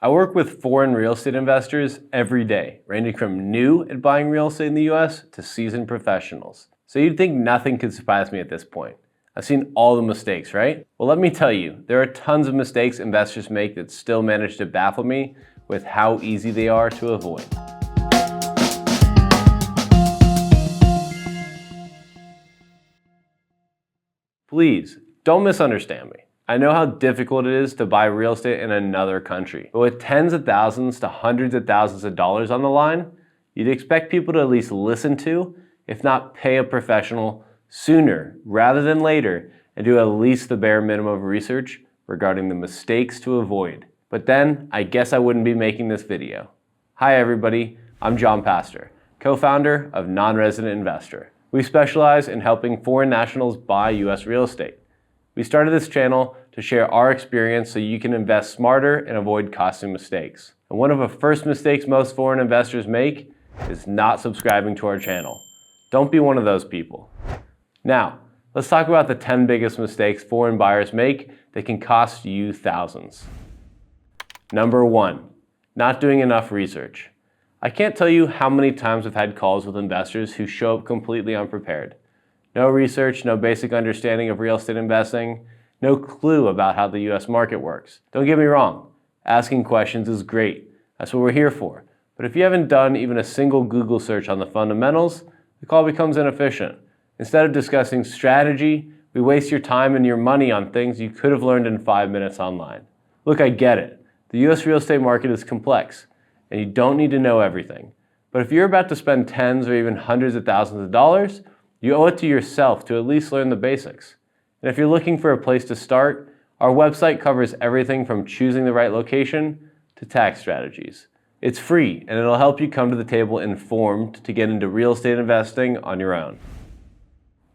I work with foreign real estate investors every day, ranging from new at buying real estate in the US to seasoned professionals. So you'd think nothing could surprise me at this point. I've seen all the mistakes, right? Well, let me tell you, there are tons of mistakes investors make that still manage to baffle me with how easy they are to avoid. Please, don't misunderstand me. I know how difficult it is to buy real estate in another country, but with tens of thousands to hundreds of thousands of dollars on the line, you'd expect people to at least listen to, if not pay a professional sooner rather than later, and do at least the bare minimum of research regarding the mistakes to avoid. But then, I guess I wouldn't be making this video. Hi everybody, I'm John Pastor, co-founder of Nonresident Investor. We specialize in helping foreign nationals buy US real estate. We started this channel to share our experience so you can invest smarter and avoid costly mistakes. And one of the first mistakes most foreign investors make is not subscribing to our channel. Don't be one of those people. Now, let's talk about the 10 biggest mistakes foreign buyers make that can cost you thousands. Number 1, not doing enough research. I can't tell you how many times I've had calls with investors who show up completely unprepared. No research, no basic understanding of real estate investing, no clue about how the US market works. Don't get me wrong, asking questions is great. That's what we're here for. But if you haven't done even a single Google search on the fundamentals, the call becomes inefficient. Instead of discussing strategy, we waste your time and your money on things you could have learned in 5 minutes online. Look, I get it. The US real estate market is complex, and you don't need to know everything. But if you're about to spend tens or even hundreds of thousands of dollars, you owe it to yourself to at least learn the basics. And if you're looking for a place to start, our website covers everything from choosing the right location to tax strategies. It's free, and it'll help you come to the table informed to get into real estate investing on your own.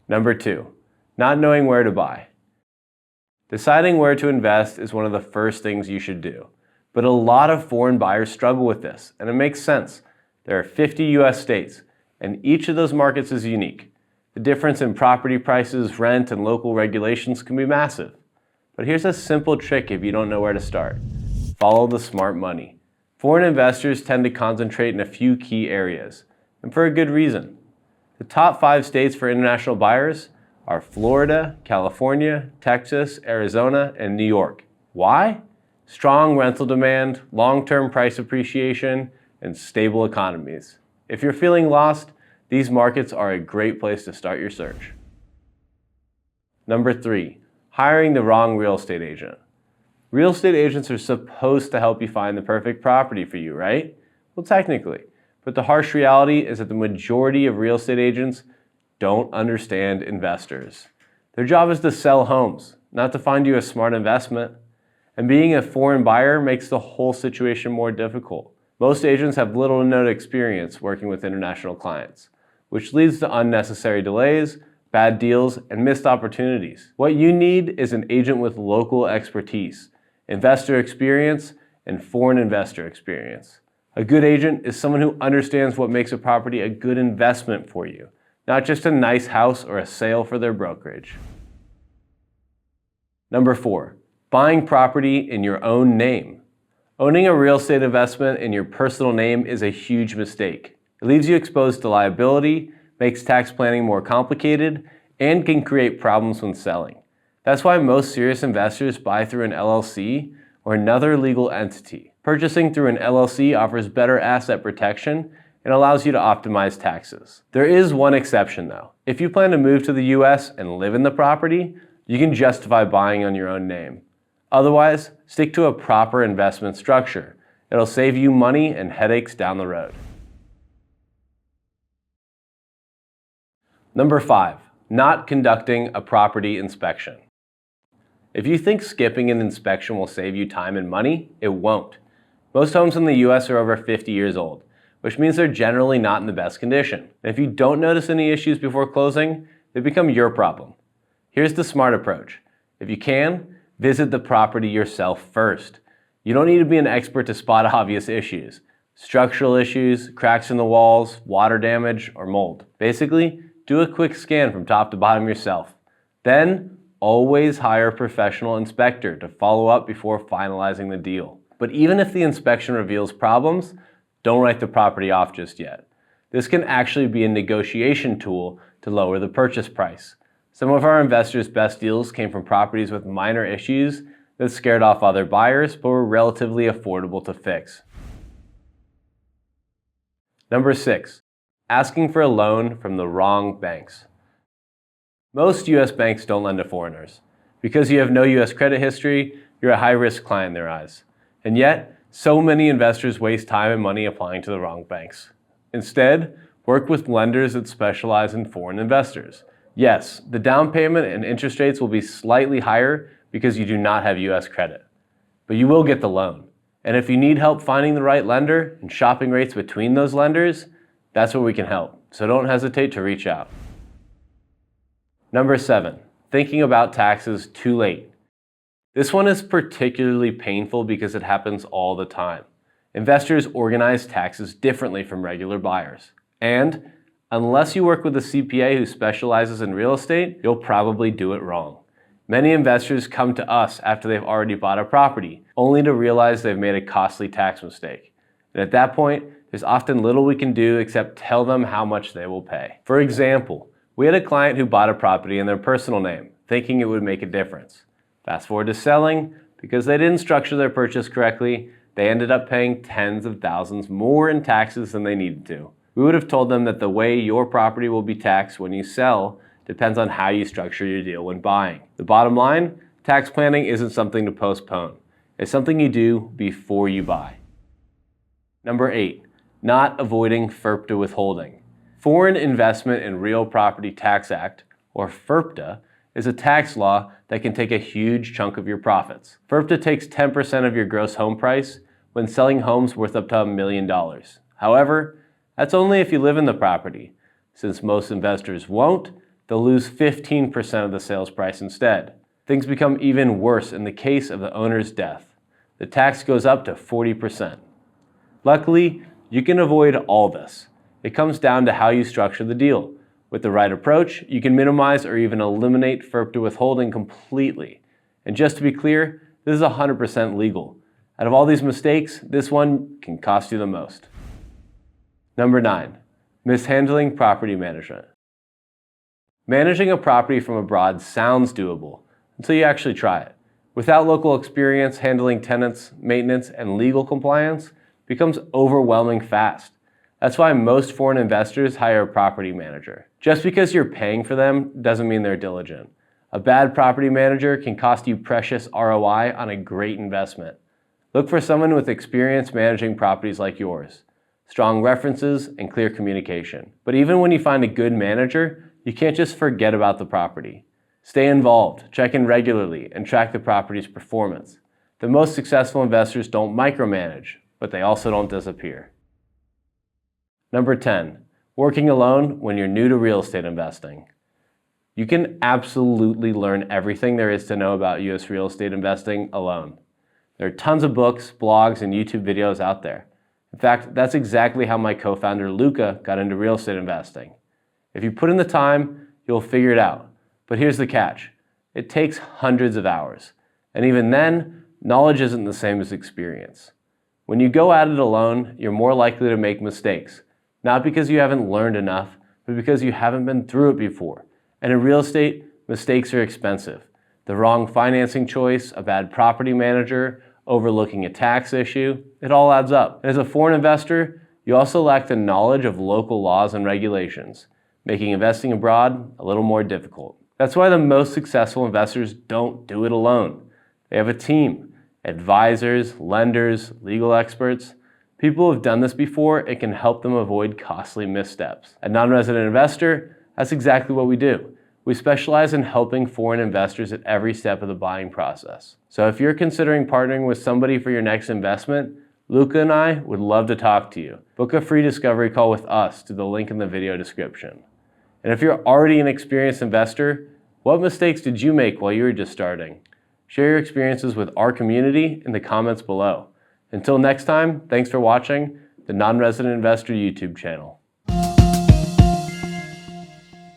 Number 2, not knowing where to buy. Deciding where to invest is one of the first things you should do. But a lot of foreign buyers struggle with this, and it makes sense. There are 50 US states, and each of those markets is unique. The difference in property prices, rent, and local regulations can be massive. But here's a simple trick if you don't know where to start. Follow the smart money. Foreign investors tend to concentrate in a few key areas, and for a good reason. The top 5 states for international buyers are Florida, California, Texas, Arizona, and New York. Why? Strong rental demand, long-term price appreciation, and stable economies. If you're feeling lost, these markets are a great place to start your search. Number 3, hiring the wrong real estate agent. Real estate agents are supposed to help you find the perfect property for you, right? Well, technically. But the harsh reality is that the majority of real estate agents don't understand investors. Their job is to sell homes, not to find you a smart investment. And being a foreign buyer makes the whole situation more difficult. Most agents have little to no experience working with international clients, which leads to unnecessary delays, bad deals, and missed opportunities. What you need is an agent with local expertise, investor experience, and foreign investor experience. A good agent is someone who understands what makes a property a good investment for you, not just a nice house or a sale for their brokerage. Number 4, buying property in your own name. Owning a real estate investment in your personal name is a huge mistake. It leaves you exposed to liability, makes tax planning more complicated, and can create problems when selling. That's why most serious investors buy through an LLC or another legal entity. Purchasing through an LLC offers better asset protection and allows you to optimize taxes. There is one exception though. If you plan to move to the US and live in the property, you can justify buying on your own name. Otherwise, stick to a proper investment structure. It'll save you money and headaches down the road. Number 5, not conducting a property inspection. If you think skipping an inspection will save you time and money, it won't. Most homes in the US are over 50 years old, which means they're generally not in the best condition. And if you don't notice any issues before closing, they become your problem. Here's the smart approach. If you can, visit the property yourself first. You don't need to be an expert to spot obvious issues. Structural issues, cracks in the walls, water damage, or mold. Basically, do a quick scan from top to bottom yourself. Then, always hire a professional inspector to follow up before finalizing the deal. But even if the inspection reveals problems, don't write the property off just yet. This can actually be a negotiation tool to lower the purchase price. Some of our investors' best deals came from properties with minor issues that scared off other buyers but were relatively affordable to fix. Number 6, asking for a loan from the wrong banks. Most US banks don't lend to foreigners. Because you have no US credit history, you're a high-risk client in their eyes. And yet, so many investors waste time and money applying to the wrong banks. Instead, work with lenders that specialize in foreign investors. Yes, the down payment and interest rates will be slightly higher because you do not have US credit. But you will get the loan. And if you need help finding the right lender and shopping rates between those lenders, that's where we can help. So don't hesitate to reach out. Number 7, thinking about taxes too late. This one is particularly painful because it happens all the time. Investors organize taxes differently from regular buyers. And unless you work with a CPA who specializes in real estate, you'll probably do it wrong. Many investors come to us after they've already bought a property, only to realize they've made a costly tax mistake. And at that point, there's often little we can do except tell them how much they will pay. For example, we had a client who bought a property in their personal name, thinking it would make a difference. Fast forward to selling, because they didn't structure their purchase correctly, they ended up paying tens of thousands more in taxes than they needed to. We would have told them that the way your property will be taxed when you sell depends on how you structure your deal when buying. The bottom line, tax planning isn't something to postpone. It's something you do before you buy. Number 8, not avoiding FIRPTA withholding. Foreign Investment in Real Property Tax Act, or FIRPTA, is a tax law that can take a huge chunk of your profits. FIRPTA takes 10% of your gross home price when selling homes worth up to $1 million. However, that's only if you live in the property. Since most investors won't, they'll lose 15% of the sales price instead. Things become even worse in the case of the owner's death. The tax goes up to 40%. Luckily, you can avoid all this. It comes down to how you structure the deal. With the right approach, you can minimize or even eliminate FIRPTA withholding completely. And just to be clear, this is 100% legal. Out of all these mistakes, this one can cost you the most. Number 9, mishandling property management. Managing a property from abroad sounds doable until you actually try it. Without local experience, handling tenants, maintenance, and legal compliance becomes overwhelming fast. That's why most foreign investors hire a property manager. Just because you're paying for them doesn't mean they're diligent. A bad property manager can cost you precious ROI on a great investment. Look for someone with experience managing properties like yours, strong references, and clear communication. But even when you find a good manager, you can't just forget about the property. Stay involved, check in regularly, and track the property's performance. The most successful investors don't micromanage, but they also don't disappear. Number 10, working alone when you're new to real estate investing. You can absolutely learn everything there is to know about US real estate investing alone. There are tons of books, blogs, and YouTube videos out there. In fact, that's exactly how my co-founder Luca got into real estate investing. If you put in the time, you'll figure it out. But here's the catch. It takes hundreds of hours. And even then, knowledge isn't the same as experience. When you go at it alone, you're more likely to make mistakes. Not because you haven't learned enough, but because you haven't been through it before. And in real estate, mistakes are expensive. The wrong financing choice, a bad property manager, overlooking a tax issue, it all adds up. And as a foreign investor, you also lack the knowledge of local laws and regulations, making investing abroad a little more difficult. That's why the most successful investors don't do it alone. They have a team, advisors, lenders, legal experts. People who have done this before, it can help them avoid costly missteps. At Nonresident Investor, that's exactly what we do. We specialize in helping foreign investors at every step of the buying process. So if you're considering partnering with somebody for your next investment, Luca and I would love to talk to you. Book a free discovery call with us through the link in the video description. And if you're already an experienced investor, what mistakes did you make while you were just starting? Share your experiences with our community in the comments below. Until next time, thanks for watching the Non-Resident Investor YouTube channel.